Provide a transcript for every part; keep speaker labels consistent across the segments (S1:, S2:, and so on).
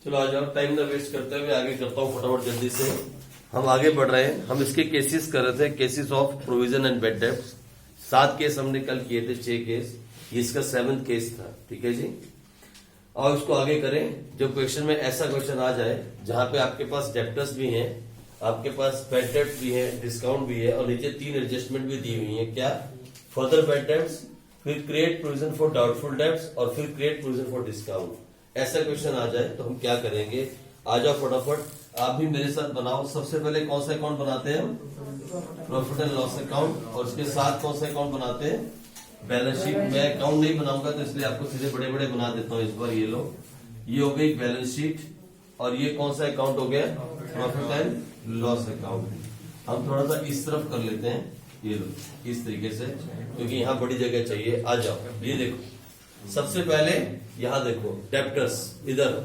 S1: चलो आ जाओ, टाइम ना वेस्ट करते हुए आगे करता हूँ फटाफट जल्दी से। हम आगे बढ़ रहे हैं। हम इसके केसेस कर रहे थे, cases of provision and bad debts. 7 case हमने कल किए थे, 6 केस, ये इसका 7th केस था। ठीक है जी, और इसको आगे करें। जब क्वेश्चन में ऐसा क्वेश्चन आ जाए जहां पे आपके पास डेप्टर्स भी हैं, आपके पास बैड डेब्ट्स भी है, डिस्काउंट भी है, और नीचे 3 एडजस्टमेंट भी दी हुई है। क्या? फर्दर बैड डेब्ट्स, फिर create provision for doubtful debts, और फिर क्रिएट प्रोविजन फॉर डिस्काउंट। ऐसा क्वेश्चन आ जाए तो हम क्या करेंगे? आ जाओ फटाफट, आप भी मेरे साथ बनाओ। सबसे पहले कौन सा अकाउंट बनाते हैं हम? Profit and loss account. और उसके साथ कौन सा अकाउंट बनाते हैं? Balance sheet. मैं अकाउंट नहीं बनाऊंगा तो इसलिए आपको सीधे बड़े बड़े बना देता हूँ इस बार। ये लो, ये हो गई बैलेंस शीट, और ये कौन सा अकाउंट हो गया? Profit and loss account. हम थोड़ा सा इस तरफ कर लेते हैं, ये लो इस तरीके से, क्योंकि यहाँ बड़ी जगह चाहिए। आ जाओ, ये देखो, सबसे पहले यहाँ देखो डेप्टर्स, इधर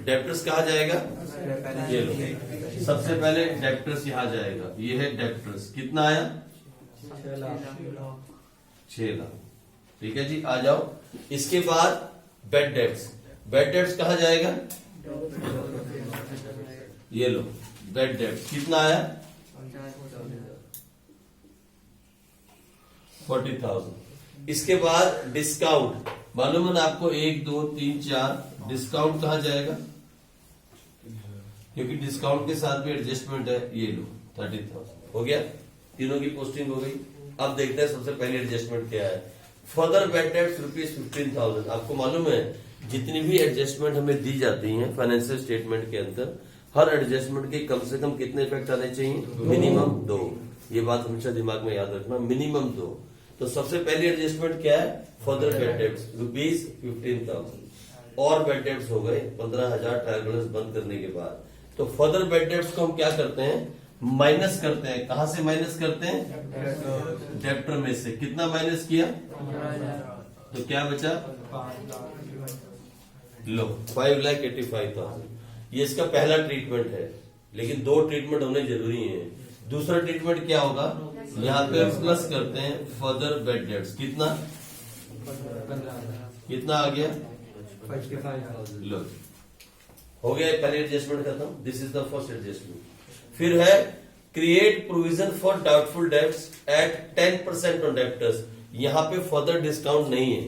S1: डेप्टर्स कहा जाएगा? ये लो, सबसे पहले डेप्टर्स यहाँ जाएगा। ये है डेप्टर्स, कितना आया? 6 लाख। ठीक है जी, आ जाओ। इसके बाद बैड डेब्ट्स, बैड डेब्ट्स कहा जाएगा? ये लो बैड डेब्ट्स, कितना आया? 40,000। इसके बाद डिस्काउंट, मालूम है ना आपको, 1 2 3 4 डिस्काउंट कहा जाएगा? क्योंकि डिस्काउंट के साथ भी एडजस्टमेंट है। ये लो 30,000 हो गया, तीनों की पोस्टिंग हो गई। अब देखते हैं सबसे पहले एडजस्टमेंट क्या है। Further bad debts ₹15,000। आपको मालूम है जितनी भी एडजस्टमेंट हमें दी जाती हैं फाइनेंशियल स्टेटमेंट के अंदर, हर एडजस्टमेंट के कम से कम कितने इफेक्ट आने चाहिए? मिनिमम 2। ये बात हमेशा दिमाग में याद रखना, मिनिमम 2। तो सबसे पहली एडजस्टमेंट क्या है? Further bad debts ₹15,000। और बैड डेब्ट्स हो गए 15,000 ट्रायल बैलेंस बंद करने के बाद। तो फर्दर बैड डेब्ट्स को हम क्या करते हैं? माइनस करते हैं। कहां से माइनस करते हैं? डेप्टर में से। कितना माइनस किया? तो क्या बचा? लो 5,85,000। ये इसका पहला ट्रीटमेंट है, लेकिन 2 ट्रीटमेंट होने जरूरी है। दूसरा ट्रीटमेंट क्या होगा? यहाँ पे प्लस करते हैं फर्दर बैड डेब्ट्स। कितना कितना आ गया? 55,000। लो, हो गया पहले एडजस्टमेंट खत्म। This is the first adjustment. फिर है create provision for doubtful debts at 10% on debtors. यहाँ पे फर्दर डिस्काउंट नहीं है,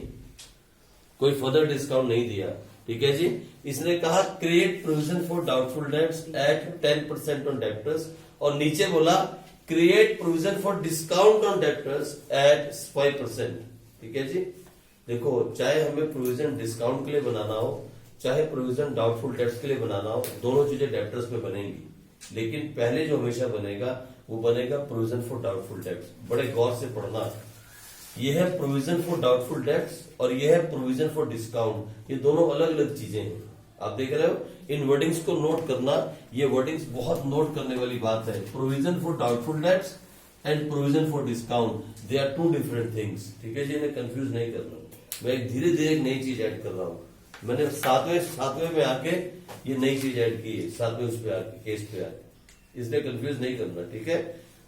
S1: कोई फर्दर डिस्काउंट नहीं दिया। ठीक है जी, इसने कहा create provision for doubtful debts at 10% on debtors, और नीचे बोला create provision for discount on debtors at 5%। ठीक है जी, देखो, चाहे हमें प्रोविजन डिस्काउंट के लिए बनाना हो, चाहे प्रोविजन डाउटफुल डेब्ट्स के लिए बनाना हो, दोनों चीजें डेप्टर्स पे बनेंगी। लेकिन पहले जो हमेशा बनेगा वो बनेगा प्रोविजन फॉर डाउटफुल डेब्ट्स। बड़े गौर से पढ़ना, ये है प्रोविजन फॉर डाउटफुल डेब्ट्स और ये है प्रोविजन फॉर डिस्काउंट। ये दोनों अलग अलग चीजें हैं, आप देख रहे हो। इन वर्डिंग्स को नोट करना, ये वर्डिंग्स बहुत नोट करने वाली बात है। Provision for doubtful debts and provision for discount, they are 2 different things. ठीक है जी, इन्हें कंफ्यूज नहीं करना। मैं धीरे धीरे एक नई चीज ऐड कर रहा हूँ। मैंने सातवें में आके ये नई चीज ऐड की है, 7वें उस पे आके, केस पे आके, इसलिए कंफ्यूज नहीं करना। ठीक है,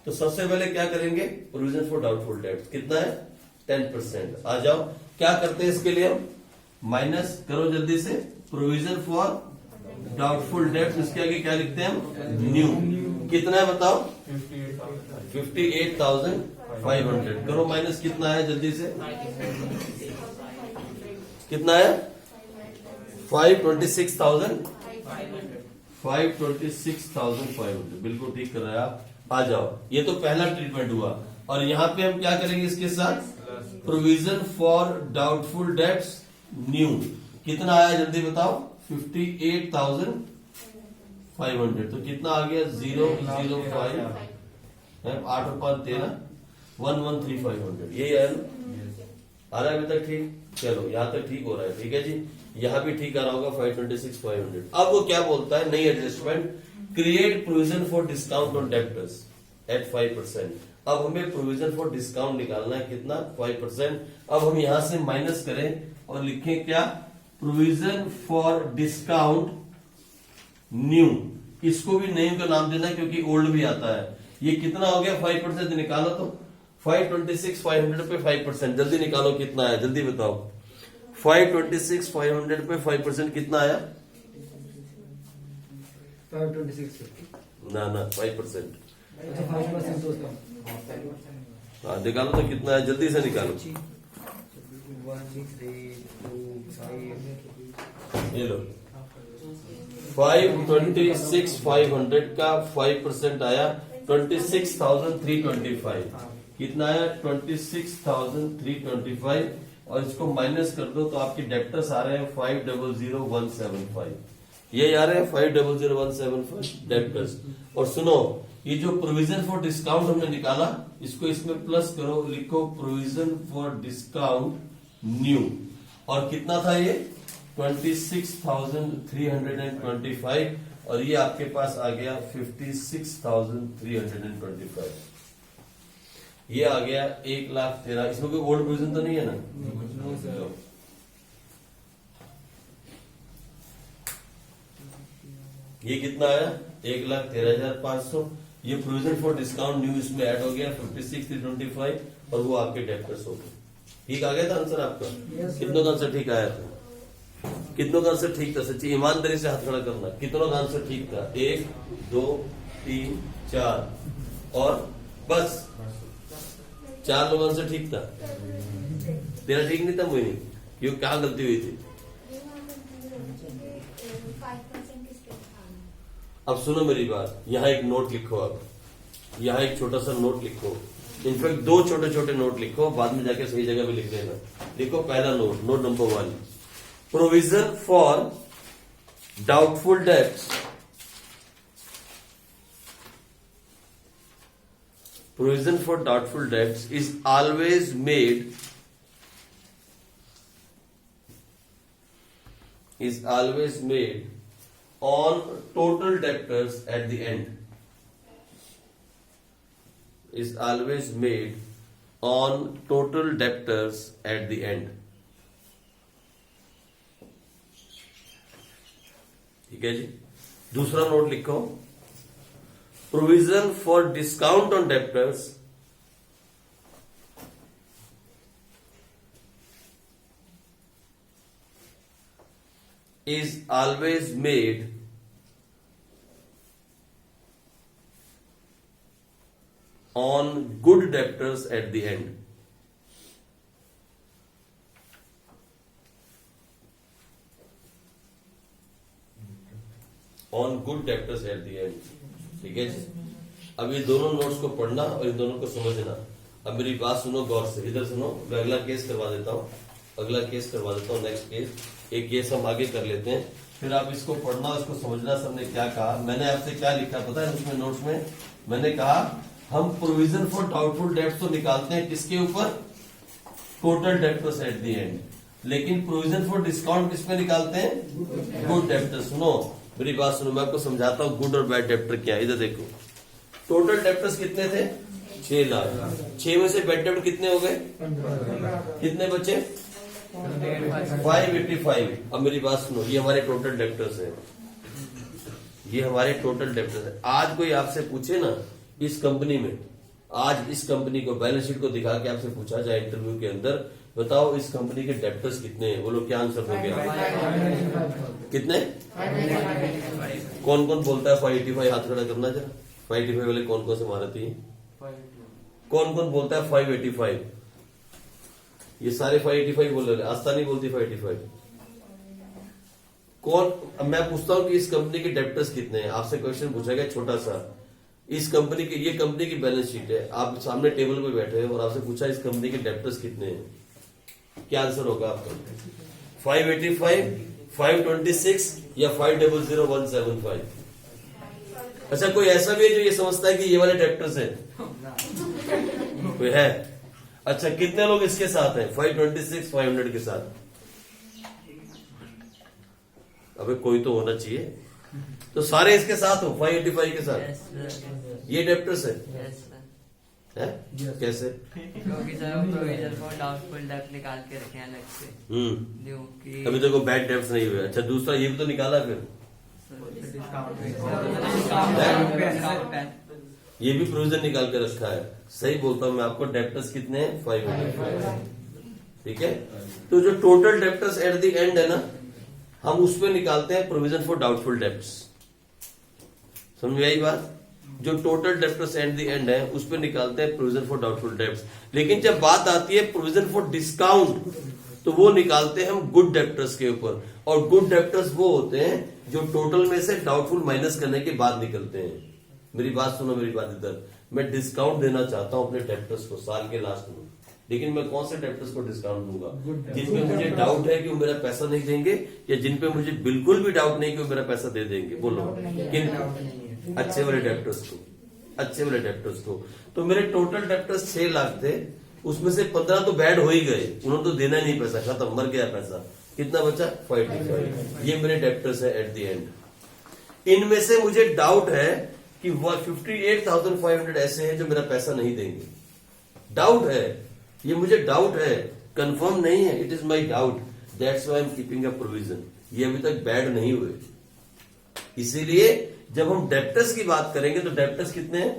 S1: तो सबसे पहले क्या करेंगे? प्रोविजन फॉर डाउटफुल डेब्ट्स कितना है? 10%। आ जाओ, क्या करते हैं इसके लिए हम? माइनस करो जल्दी से। प्रोविजन फॉर डाउटफुल डेब्ट्स, इसके आगे क्या लिखते हैं हम? न्यू। कितना है बताओ? 58,500। करो माइनस, कितना है जल्दी से? कितना है? 526,500। बिल्कुल ठीक कर रहे हैं आप। आ जाओ, ये तो पहला ट्रीटमेंट हुआ, और यहाँ पे हम क्या करेंगे इसके साथ? Provision for doubtful debts new. कितना आया जल्दी बताओ? 58,500। तो कितना आ गया? 005, 8 और 5 13, 113,500। यही आया ना? आ रहा है अभी तक? ठीक, चलो यहाँ तक ठीक हो रहा है। ठीक है जी, यहाँ भी ठीक आ रहा होगा 526,500। अब वो क्या बोलता है? नई adjustment, create provision for discount on debtors at 5%। अब हमें प्रोविजन फॉर डिस्काउंट निकालना है, कितना? 5%। अब हम यहां से माइनस करें और लिखें क्या? Provision for discount new. इसको भी न्यू का नाम देना क्योंकि ओल्ड भी आता है। ये कितना हो गया? 5% निकालो तो 526,500 पे 5%। जल्दी निकालो, कितना है जल्दी बताओ। 526,500 पे 5% कितना आया?
S2: 526
S1: ना 5%।
S2: 5% तो उसका
S1: हाँ निकालो तो कितना है, जल्दी से निकालो।
S2: 1 3 2 5
S1: ये लो 526,500 का 5% आया 26,325। कितना आया? 26,325 और इसको माइनस कर दो तो आपके डेप्टर्स आ रहे हैं 500,175। ये आ रहे हैं 500,175 डेप्टर्स। और सुनो, ये जो प्रोविजन फॉर डिस्काउंट हमने निकाला, इसको इसमें प्लस करो, लिखो प्रोविजन फॉर डिस्काउंट न्यू। और कितना था ये? 26,325 और ये आपके पास आ गया 56,325। ये आ गया 1,13,000। इसमें कोई ओल्ड प्रोविजन तो नहीं है ना? लो। ये कितना आया? 1,13,500। ये प्रोविजन फॉर डिस्काउंट न्यू इसमें ऐड हो गया 56,325 और वो आपके डेप्टर्स हो गए। ठीक आ गया था आंसर आपका? कितनों का आंसर ठीक आया था? कितनों का आंसर ठीक था? सच्ची ईमानदारी से हाथ खड़ा करना। कितनों का आंसर ठीक था? 1 2 3 4 और बस 4 लोग आंसर ठीक था। तेरा ठीक नहीं था मोहिनी? क्यों, क्या गलती हुई थी? अब सुनो मेरी बात, यहाँ एक नोट लिखो। अब यहाँ एक छोटा सा नोट लिखो। इनफैक्ट 2 छोटे छोटे नोट लिखो, बाद में जाके सही जगह पे लिख देना। लिखो पहला note, note number 1, provision for doubtful debts. Provision for doubtful debts is always made on total debtors at the end. Is always made on total debtors at the end. ठीक है जी। दूसरा नोट लिखो, provision for discount on debtors is always made on good debtors at the end. On good debtors at the end. ठीक है जी। अब ये दोनों notes को पढ़ना और इन दोनों को समझना। अब मेरी बात सुनो गौर से, इधर सुनो। मैं अगला केस करवा देता हूँ, नेक्स्ट केस। एक केस हम आगे कर लेते हैं, फिर आप इसको पढ़ना, इसको समझना। सबने क्या कहा, मैंने आपसे क्या लिखा पता है उसमें नोट्स में? मैंने कहा हम प्रोविजन फॉर डाउटफुल डेब्ट्स तो निकालते हैं किसके ऊपर? Total debtors eight the and. लेकिन प्रोविजन फॉर डिस्काउंट किसमें निकालते हैं? Good debtors. सुनो मेरी बात सुनो, मैं आपको समझाता हूँ गुड और बैड डेप्टर क्या है। इधर देखो, टोटल डेप्टर्स कितने थे? 6 लाख। 6 में से बैड डेप्टर कितने हो गए? कितने बचे? 585। अब मेरी बात सुनो, ये हमारे टोटल डेप्टर्स है। ये हमारे टोटल डेप्टर्स है। आज कोई आपसे पूछे ना इस कंपनी में, आज इस कंपनी को बैलेंस शीट को दिखा के आपसे पूछा जाए इंटरव्यू के अंदर, बताओ इस कंपनी के डेप्टर्स कितने हैं? बोलो क्या आंसर दोगे? कितने? कौन कौन बोलता है 585? हाथ खड़ा करना जरा। 585 वाले कौन कौन से महारथी हैं? कौन कौन बोलता है 585? ये सारे 585 बोल रहे हैं। आस्था नहीं बोलती 585। कौन? अब मैं पूछता हूं कि इस कंपनी के डेप्टर्स कितने हैं? आपसे क्वेश्चन पूछा गया छोटा सा। इस कंपनी की, ये कंपनी की बैलेंस शीट है, आप सामने टेबल पे बैठे हैं और आपसे पूछा इस कंपनी के डेप्टर्स कितने हैं? क्या आंसर होगा आपका? 585, 526 या 500,175? अच्छा, कोई ऐसा भी है जो ये समझता है कि ये वाले डेप्टर्स हैं? कोई है? अच्छा, कितने लोग इसके साथ हैं 526, 500 के साथ? अबे कोई तो होना चाहिए। तो सारे इसके साथ हो 585 के साथ? ये डेप्टर्स है? है? कैसे?
S3: क्योंकि सर हम प्रोविजन फॉर डाउटफुल डेब्ट निकाल के रखे हैं अलग से। न्यू की
S1: अभी देखो बैड डेब्ट्स नहीं हुए। अच्छा, दूसरा ये भी तो निकाला फिर, ये भी प्रोविजन निकाल के रखा है। सही बोलता हूँ मैं आपको, डेप्टर्स कितने हैं? 585। ठीक है। तो जो total debtors eight the and है ना, हम उस पे निकालते हैं प्रोविजन फॉर डाउटफुल डेप्ट्स। समझ में आई बात? जो total debtors eight the and है उस पे निकालते हैं प्रोविजन फॉर डाउटफुल डेप्ट्स। लेकिन जब बात आती है प्रोविजन फॉर डिस्काउंट, तो वो निकालते हैं हम गुड डेप्टर्स के ऊपर। और गुड डेप्टर्स वो होते हैं जो टोटल में से डाउटफुल माइनस करने के बाद निकलते हैं। मेरी बात सुनो, मेरी बात इधर। मैं डिस्काउंट देना चाहता हूं अपने डेप्टर्स को साल के लास्ट में, लेकिन मैं कौन से डेप्टर्स को डिस्काउंट दूंगा? जिनपे मुझे डाउट है कि वो मेरा पैसा नहीं देंगे, या जिनपे मुझे बिल्कुल भी डाउट नहीं कि वो मेरा पैसा दे देंगे। बोलो किन? अच्छे वाले डेप्टर्स को, अच्छे वाले डेप्टर्स को। तो मेरे टोटल डेप्टर्स 6 लाख थे, उसमें से 15 तो बैड हो ही गए, उन्होंने तो देना ही नहीं पैसा, खत्म, मर गया पैसा। कितना बचा? 45। ये मेरे डेप्टर्स है एट द एंड। इनमें से मुझे डाउट है कि 58,500 ऐसे हैं जो मेरा पैसा नहीं देंगे। डाउट है, ये मुझे डाउट है, कंफर्म नहीं है, it is my doubt, that's why I am keeping a provision. ये अभी तक बैड नहीं हुए। इसीलिए जब हम डेप्टर्स की बात करेंगे तो डेप्टर्स कितने हैं?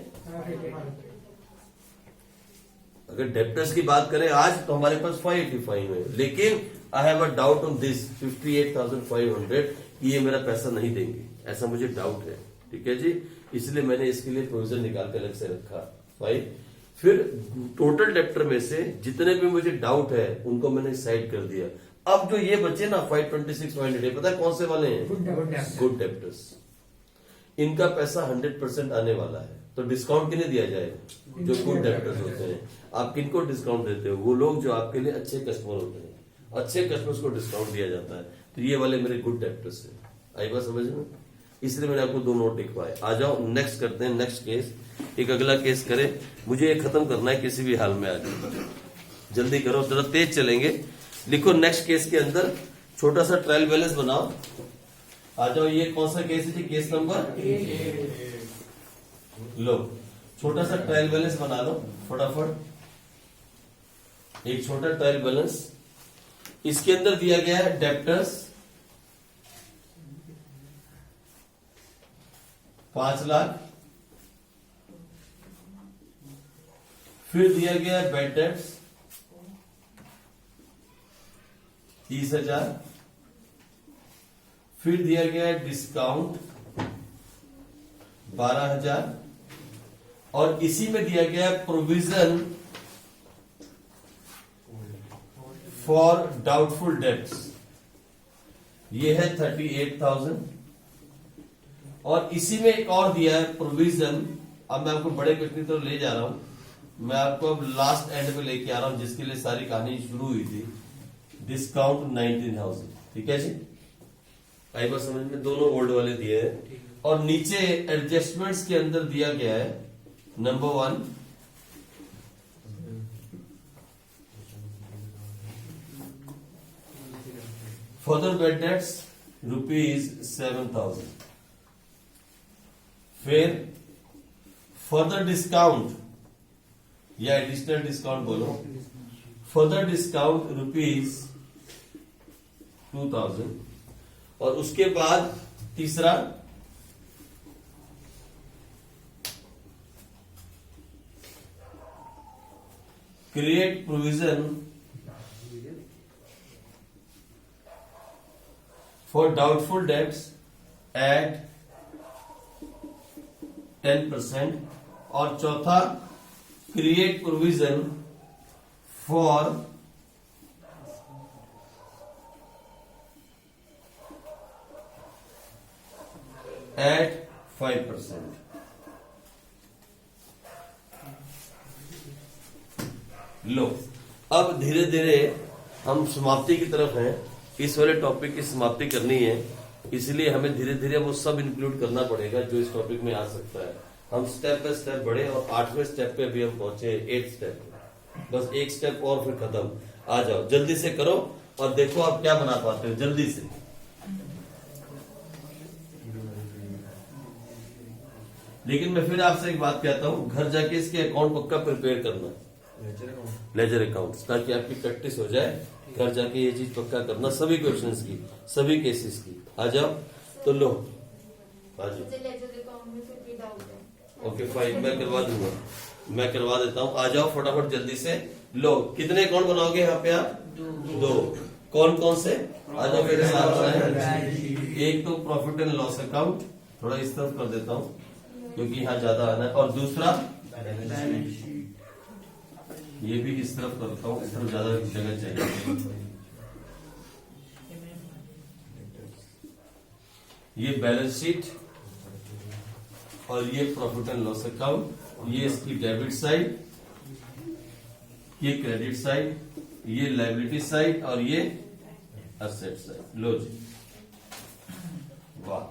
S1: अगर डेप्टर्स की बात करें आज तो हमारे पास 585 है, लेकिन I have a doubt on this 58,500 कि ये मेरा पैसा नहीं देंगे, ऐसा मुझे डाउट है। ठीक है जी, इसलिए मैंने इसके लिए प्रोविजन निकाल कर अलग से रखा 5। फिर टोटल डेप्टर में से जितने भी मुझे डाउट है उनको मैंने साइड कर दिया। अब जो ये बचे ना 526,500, पता है कौन से वाले हैं? Good debtors. इनका पैसा 100% आने वाला है, तो डिस्काउंट किन्हें दिया जाएगा? जो गुड डेप्टर्स होते हैं। आप किनको डिस्काउंट देते हो? वो लोग जो आपके लिए अच्छे कस्टमर होते हैं, अच्छे कस्टमर्स को डिस्काउंट दिया जाता है। तो ये वाले मेरे गुड डेप्टर्स हैं। आई बात समझ में? इसलिए मैंने आपको 2 नोट लिखवाए। आ जाओ नेक्स्ट करते हैं, नेक्स्ट केस। एक अगला केस करें, मुझे ये खत्म करना है किसी भी हाल में। आज जल्दी करो, जरा तेज चलेंगे। लिखो नेक्स्ट केस के अंदर छोटा सा ट्रायल बैलेंस बनाओ। आ जाओ, ये कौन सा केस है? Case number 8। लो, छोटा सा ट्रायल बैलेंस बना लो फटाफट। एक छोटा ट्रायल बैलेंस, इसके अंदर दिया गया है डेप्टर्स 5 लाख, फिर दिया गया है बैड डेट्स 30,000, फिर दिया गया है डिस्काउंट 12,000, और इसी में दिया गया है प्रोविजन फॉर डाउटफुल डेट्स, ये है 38,000, और इसी में एक और दिया है प्रोविजन। अब मैं आपको बड़े क्वेश्चन की तरफ ले जा रहा हूं, मैं आपको अब लास्ट एंड पे लेके आ रहा हूं, जिसके लिए सारी कहानी शुरू हुई थी। डिस्काउंट 19,000। ठीक है जी, आई बात समझ में? दोनों ओल्ड वाले दिए हैं। और नीचे एडजस्टमेंट्स के अंदर दिया गया है नंबर 1, फर्दर बैड डेट्स ₹7,000, फिर फर्दर डिस्काउंट या एडिशनल डिस्काउंट बोलो, फर्दर डिस्काउंट ₹2,000, और उसके बाद तीसरा create provision for doubtful debts at 10%, और चौथा क्रिएट प्रोविजन फॉर एट 5%। लो, अब धीरे धीरे हम समाप्ति की तरफ हैं। इस वाले टॉपिक की समाप्ति करनी है, इसलिए हमें धीरे धीरे वो सब इंक्लूड करना पड़ेगा जो इस टॉपिक में आ सकता है। हम स्टेप बाय स्टेप बढ़े, और 8वें स्टेप पे अभी हम पहुंचे, 8th स्टेप। बस एक स्टेप और फिर खत्म। आ जाओ, जल्दी से करो और देखो आप क्या बना पाते हो, जल्दी से। लेकिन मैं फिर आपसे एक बात कहता हूं, घर जाके इसके अकाउंट पक्का प्रिपेयर करना, लेजर अकाउंट्स, ताकि आपकी प्रैक्टिस हो जाए। घर जाके ये चीज पक्का करना, सभी क्वेश्चंस की, सभी केसेस की। आ जाओ, तो लो आ जाओ। ओके फाइन, मैं करवा दूंगा, मैं करवा देता हूँ। आ जाओ फटाफट जल्दी से। लो, कितने अकाउंट बनाओगे यहाँ पे आप? दो। कौन कौन से? आ जाओ मेरे साथ बनाए। एक तो प्रॉफिट एंड लॉस अकाउंट, थोड़ा इस तरफ कर देता हूँ क्योंकि यहाँ ज्यादा आना है, और दूसरा ये भी इस तरफ करता हूँ, इस तरफ ज्यादा जगह चाहिए। ये बैलेंस शीट और ये प्रॉफिट एंड लॉस अकाउंट, ये इसकी डेबिट साइड, ये क्रेडिट साइड, ये लायबिलिटी साइड और ये असेट साइड। लो जी, वाह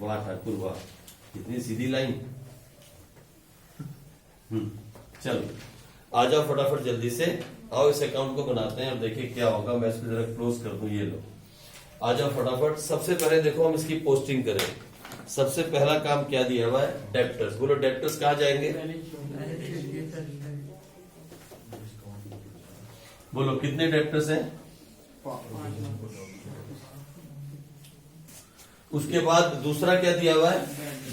S1: वाह ठाकुर वाह, कितनी सीधी लाइन। चलो आ जाओ फटाफट जल्दी से, आओ इस अकाउंट को बनाते हैं और देखिए क्या होगा। मैं इसको जरा क्लोज कर दूं, ये लो आ जाओ फटाफट। सबसे पहले देखो हम इसकी पोस्टिंग करें। सबसे पहला काम क्या दिया हुआ है? डेप्टर्स। बोलो डेप्टर्स कहाँ जाएंगे? बोलो कितने डेप्टर्स हैं? उसके बाद दूसरा क्या दिया हुआ है?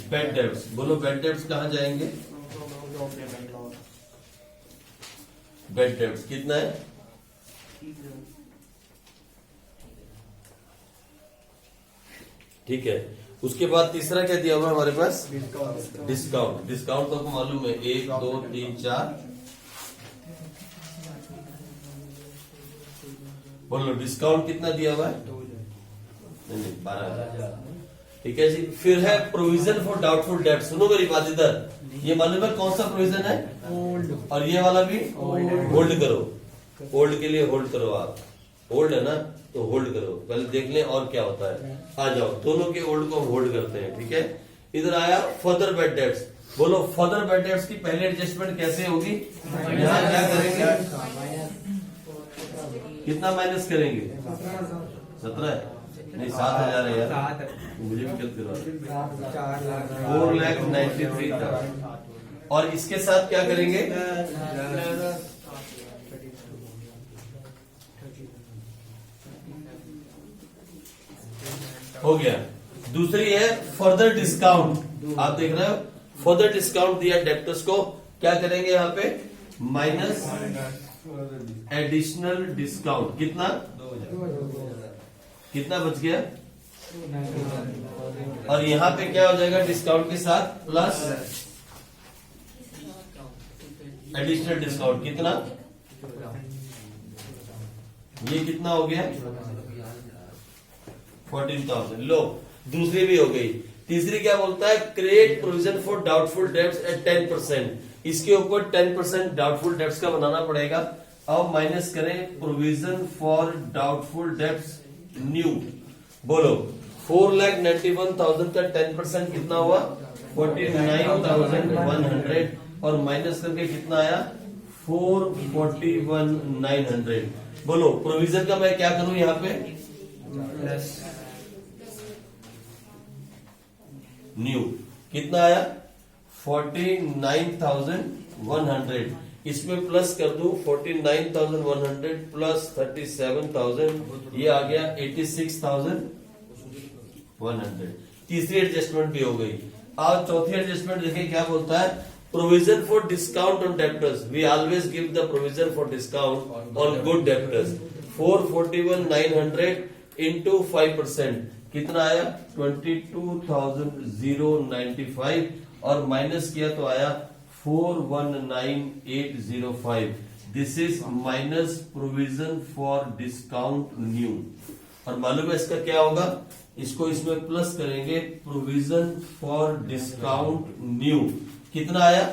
S1: Bed debts. बोलो बेड डेब्ट्स कहाँ जाएंगे? बेड डेब्ट्स कितना है? ठीक है। उसके बाद तीसरा क्या दिया हुआ है हमारे पास? डिस्काउंट। डिस्काउंट तो आपको मालूम है, 1 2 3 4। बोलो डिस्काउंट कितना दिया हुआ है? नहीं 12,000। ठीक है जी। फिर है प्रोविजन फॉर डाउटफुल डेब्ट। सुनो मेरी बात इधर, ये मालूम है कौन सा प्रोविजन है?
S2: ओल्ड।
S1: और ये वाला भी होल्ड करो। होल्ड के लिए होल्ड करो आप। होल्ड है ना, तो होल्ड करो, पहले देख लें और क्या होता है। आ जाओ, दोनों के होल्ड को हम होल्ड करते हैं। ठीक है। इधर आया फर्दर बेड डेब्ट्स। बोलो फर्दर बेड डेब्ट्स की पहली एडजस्टमेंट कैसे होगी? यहाँ क्या करेंगे? कितना माइनस करेंगे? 17 नहीं 7,000 है यार, मुझे भी गलत करवा। 4,93,000। और इसके साथ क्या करेंगे? हो गया। दूसरी है फर्दर डिस्काउंट। आप देख रहे हो फर्दर डिस्काउंट दिया डेप्टर्स को, क्या करेंगे यहाँ पे? Minus additional discount. कितना?
S2: 2,000।
S1: कितना बच गया? और यहाँ पे क्या हो जाएगा? डिस्काउंट के साथ प्लस एडिशनल डिस्काउंट। कितना? ये कितना हो गया? 14,000। लो दूसरी भी हो गई। तीसरी क्या बोलता है? Create provision for doubtful debts at 10%। इसके ऊपर 10% डाउटफुल डेब्ट्स का बनाना पड़ेगा। अब माइनस करें provision for doubtful debts new. बोलो 4,91,000 का 10% कितना हुआ? 49,100। और माइनस करके कितना आया? 441,900। बोलो प्रोविजन का मैं क्या करूं यहाँ पे? न्यू। कितना आया? 49,100। इसमें प्लस कर दूं 49,100 प्लस 37,000, ये आ गया 86,100। तीसरी एडजस्टमेंट भी हो गई। अब चौथी एडजस्टमेंट देखिए क्या बोलता है? Provision for discount on debtors. We always give the provision for discount on good debtors. 441,900 into 5%। कितना आया? 22,095। और माइनस किया तो आया 419,805। This is minus provision for discount new. और मालूम है इसका क्या होगा? इसको इसमें प्लस करेंगे प्रोविजन फॉर डिस्काउंट न्यू। कितना आया?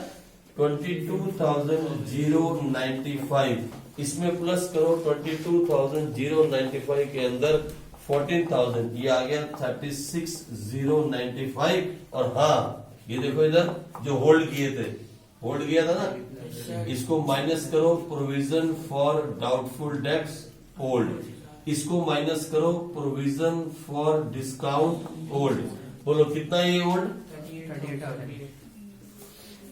S1: 22,095। इसमें प्लस करो 22,095 के अंदर 14,000, ये आ गया 36,095। और हाँ ये देखो इधर जो होल्ड किए थे, होल्ड किया था ना, इसको माइनस करो provision for doubtful debts hold. इसको माइनस करो प्रोविजन फॉर डिस्काउंट होल्ड। बोलो कितना ये होल्ड?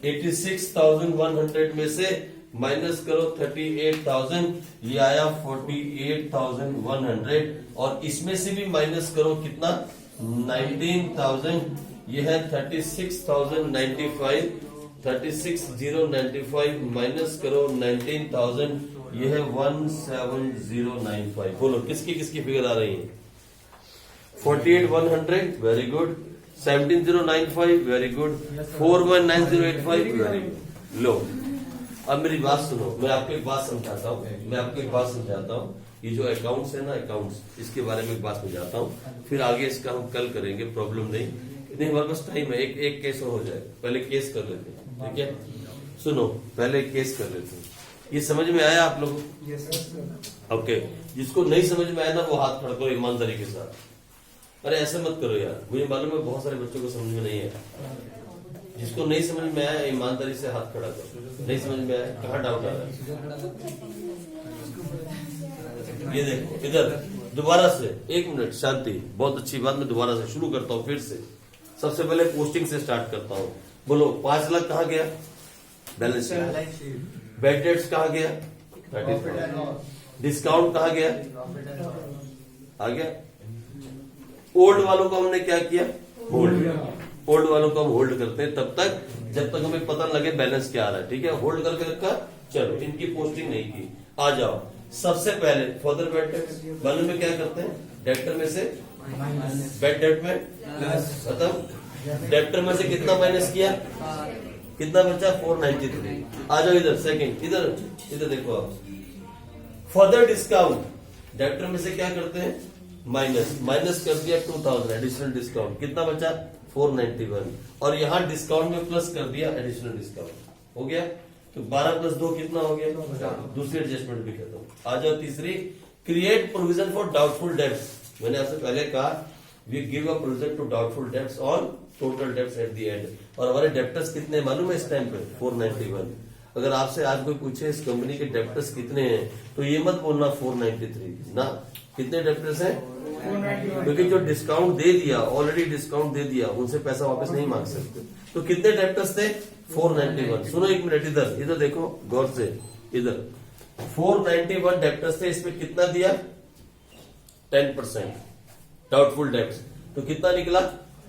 S1: 86,100 में से माइनस करो 38,000, ये आया 48,100। और इसमें से भी माइनस करो कितना? 19,000, ये है 36,095। 36,095 माइनस करो 19,000, ये है 17095। बोलो किसकी किसकी फिगर आ रही है? 48100 very good, 17095 very good, 419085 very good. लो अब मेरी बात सुनो, मैं आपको एक बात समझाता हूँ, ये जो अकाउंट्स है ना, अकाउंट्स, इसके बारे में एक बात समझाता हूँ, फिर आगे इसका हम कल करेंगे, प्रॉब्लम नहीं हमारे पास टाइम है। एक केस और हो जाए, पहले केस कर लेते हैं, ठीक है? सुनो पहले केस कर लेते हैं। ये समझ में आया आप लोगों को? ओके, जिसको नहीं समझ में आया ना वो हाथ खड़ा करो ईमानदारी के साथ। अरे ऐसा मत करो यार, मुझे मालूम है बहुत सारे बच्चों को समझ में नहीं है। जिसको नहीं समझ में आया ईमानदारी से हाथ खड़ा करो। नहीं समझ में आया, कहाँ डाउट आ रहा है? ये देखो इधर दोबारा से, एक मिनट शांति, बहुत अच्छी बात, मैं दोबारा से शुरू करता हूँ फिर से। सबसे पहले पोस्टिंग से स्टार्ट करता हूँ। बोलो 5 लाख कहाँ गया? Balance sheet. बैड डेट्स कहाँ गया? डिस्काउंट कहाँ गया? आ गया। ओल्ड वालों को हमने क्या किया? होल्ड। ओल्ड वालों को हम होल्ड करते हैं तब तक जब तक हमें पता लगे बैलेंस क्या आ रहा है, ठीक है? होल्ड करके रखा, चलो इनकी पोस्टिंग नहीं की। आ जाओ, सबसे पहले फर्दर बैड डेट्स वालों में क्या करते हैं? डेप्टर में से बैड डेट में खत्म। डेप्टर में से कितना माइनस किया? कितना बचा? 493। आ जाओ इधर, सेकंड इधर देखो आप, फर्दर डिस्काउंट डेप्टर में से क्या करते हैं? माइनस कर दिया 2000 एडिशनल डिस्काउंट, कितना बचा? 491। और यहाँ डिस्काउंट में प्लस कर दिया एडिशनल डिस्काउंट, हो गया। तो 12 + 2 कितना हो गया? दूसरी एडजस्टमेंट भी खत्म। आ जाओ तीसरी, create provision for doubtful debts. मैंने आपसे पहले कहा we give a provision to doubtful debts on total debts at the end. और हमारे डेप्टर्स कितने मालूम है इस टाइम पे? 491। अगर आपसे आज कोई पूछे इस कंपनी के डेप्टर्स कितने हैं, तो ये मत बोलना 493 ना। कितने डेप्टर्स हैं? क्योंकि जो डिस्काउंट दे दिया, ऑलरेडी डिस्काउंट दे दिया, उनसे पैसा वापस नहीं मांग सकते। तो कितने डेप्टर्स थे? 491। सुनो एक मिनट, इधर देखो गौर से, इधर 491 डेप्टर्स थे, इसमें कितना दिया? 10% डाउटफुल डेब्ट्स। तो कितना निकला?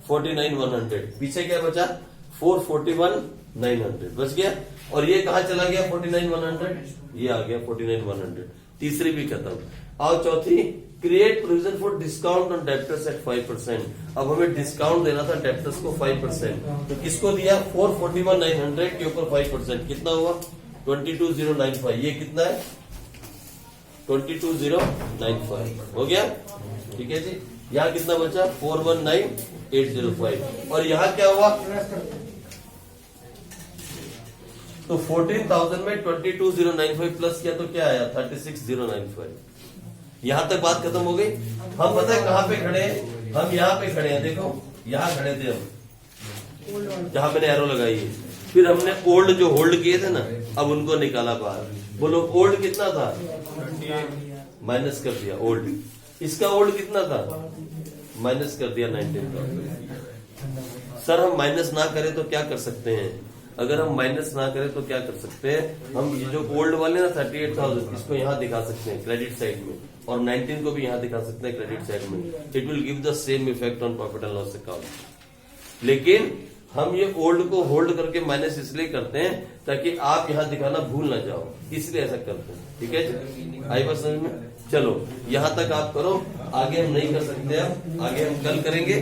S1: 49,100। पीछे क्या बचा? 441,900 बच गया। और ये कहा चला गया? 49,100, ये आ गया 49,100। तीसरी भी खत्म। आओ चौथी, create provision for discount on debtors at 5%। अब हमें डिस्काउंट देना था डेप्टर्स को 5%, तो किसको दिया? 441,900 के ऊपर 5%, कितना हुआ? 22,095। ये कितना है? 22,095 हो गया, ठीक है जी। यहाँ कितना बचा? 419,805। और यहाँ क्या हुआ? तो 14,000 में 22,095 प्लस किया तो क्या आया? 36,095। यहां तक बात खत्म हो गई। हम पता है कहां पे खड़े हैं? हम यहाँ पे खड़े हैं, देखो यहां खड़े थे हम, जहां मैंने एरो लगाई है। फिर हमने ओल्ड जो होल्ड किए थे ना, अब उनको निकाला बाहर। बोलो ओल्ड कितना था? माइनस कर दिया ओल्ड। इसका ओल्ड कितना था? माइनस कर दिया 19,000। सर हम माइनस ना करें तो क्या कर सकते हैं? अगर हम माइनस ना करें तो क्या कर सकते हैं? हम ये जो ओल्ड वाले ना 38,000, इसको यहाँ दिखा सकते हैं क्रेडिट साइड में, और 19 को भी यहाँ दिखा सकते हैं क्रेडिट साइड में। It will give the same effect on profit and loss account. लेकिन हम ये ओल्ड को होल्ड करके माइनस इसलिए करते हैं ताकि आप यहाँ दिखाना भूल ना जाओ, इसलिए ऐसा करते हैं, ठीक है जी? आई बात समझ में? चलो यहाँ तक आप करो, आगे हम नहीं कर सकते, अब आगे हम कल करेंगे।